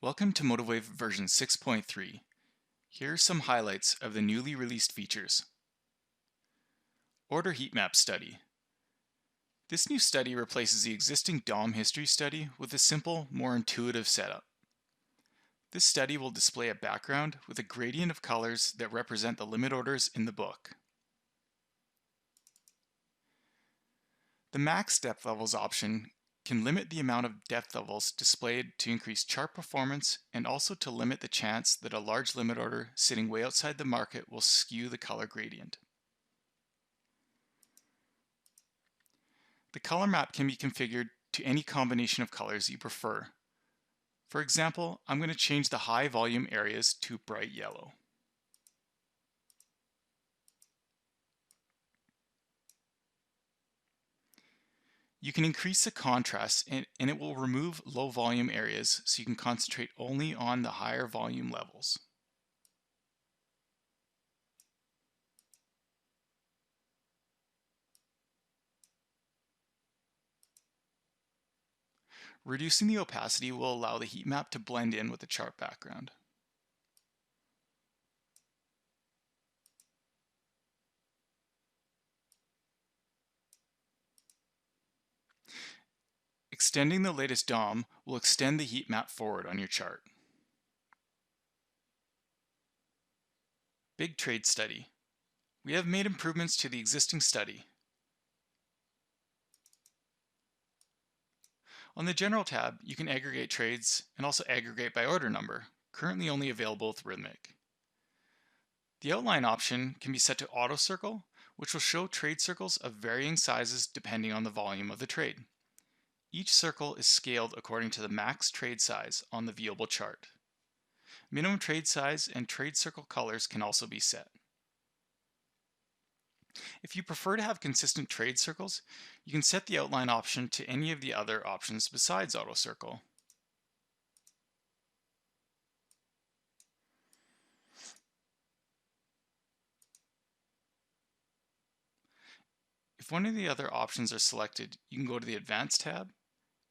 Welcome to MotiveWave version 6.3. Here are some highlights of the newly released features. Order heat map study. This new study replaces the existing DOM history study with a simple, more intuitive setup. This study will display a background with a gradient of colors that represent the limit orders in the book. The max depth levels option can limit the amount of depth levels displayed to increase chart performance and also to limit the chance that a large limit order sitting way outside the market will skew the color gradient. The color map can be configured to any combination of colors you prefer. For example, I'm going to change the high volume areas to bright yellow. You can increase the contrast and it will remove low volume areas so you can concentrate only on the higher volume levels. Reducing the opacity will allow the heat map to blend in with the chart background. Extending the latest DOM will extend the heat map forward on your chart. Big trade study. We have made improvements to the existing study. On the General tab, you can aggregate trades and also aggregate by order number, currently only available with Rithmic. The outline option can be set to auto circle, which will show trade circles of varying sizes depending on the volume of the trade. Each circle is scaled according to the max trade size on the viewable chart. Minimum trade size and trade circle colors can also be set. If you prefer to have consistent trade circles, you can set the outline option to any of the other options besides auto circle. If one of the other options are selected, you can go to the Advanced tab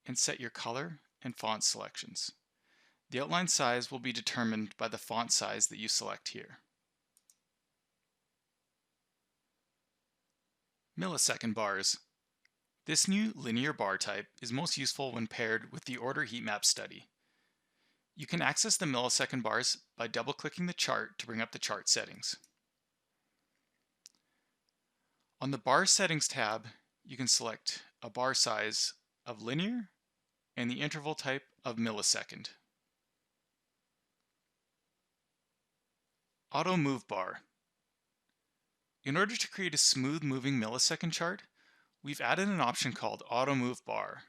and set your color and font selections. The outline size will be determined by the font size that you select here. Millisecond Bars. This new linear bar type is most useful when paired with the order heat map study. You can access the millisecond bars by double-clicking the chart to bring up the chart settings. On the bar settings tab, you can select a bar size of linear and the interval type of millisecond. Auto Move Bar. In order to create a smooth moving millisecond chart, we've added an option called Auto Move Bar.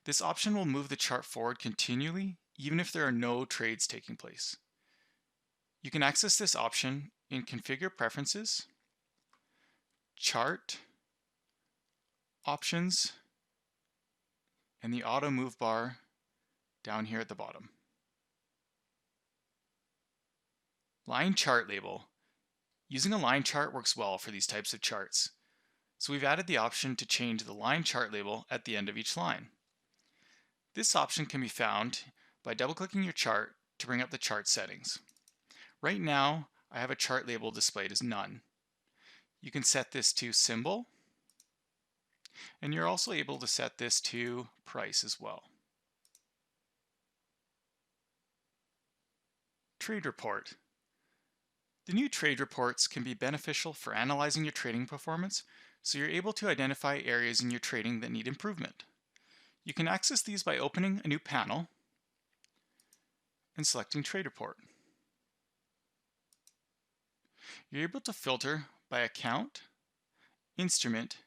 This option will move the chart forward continually even if there are no trades taking place. You can access this option in Configure Preferences, Chart, Options, and the Auto Move Bar down here at the bottom. Line Chart Label. Using a line chart works well for these types of charts, so we've added the option to change the line chart label at the end of each line. This option can be found by double-clicking your chart to bring up the chart settings. Right now, I have a chart label displayed as none. You can set this to symbol, and you're also able to set this to price as well. Trade Report. The new trade reports can be beneficial for analyzing your trading performance, so you're able to identify areas in your trading that need improvement. You can access these by opening a new panel and selecting Trade Report. You're able to filter by account, instrument,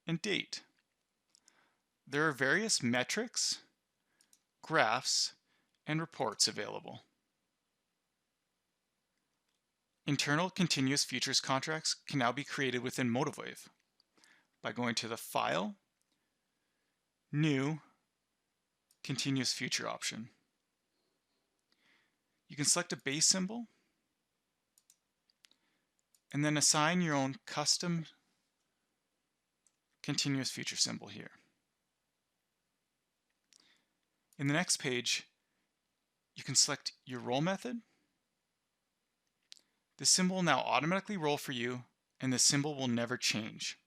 and date. There are various metrics, graphs, and reports available. Internal continuous futures contracts can now be created within MotiveWave by going to the File, New, Continuous Future option. You can select a base symbol and then assign your own custom continuous future symbol here. In the next page, you can select your roll method. The symbol will now automatically roll for you, and the symbol will never change.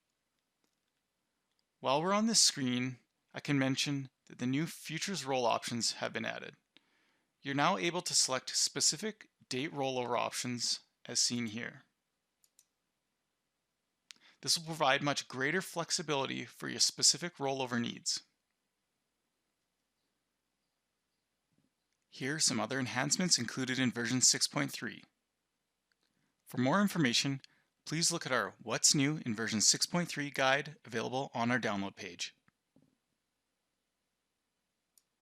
While we're on this screen, I can mention that the new Futures Roll options have been added. You're now able to select specific date rollover options as seen here. This will provide much greater flexibility for your specific rollover needs. Here are some other enhancements included in version 6.3. For more information, please look at our What's New in version 6.3 guide available on our download page.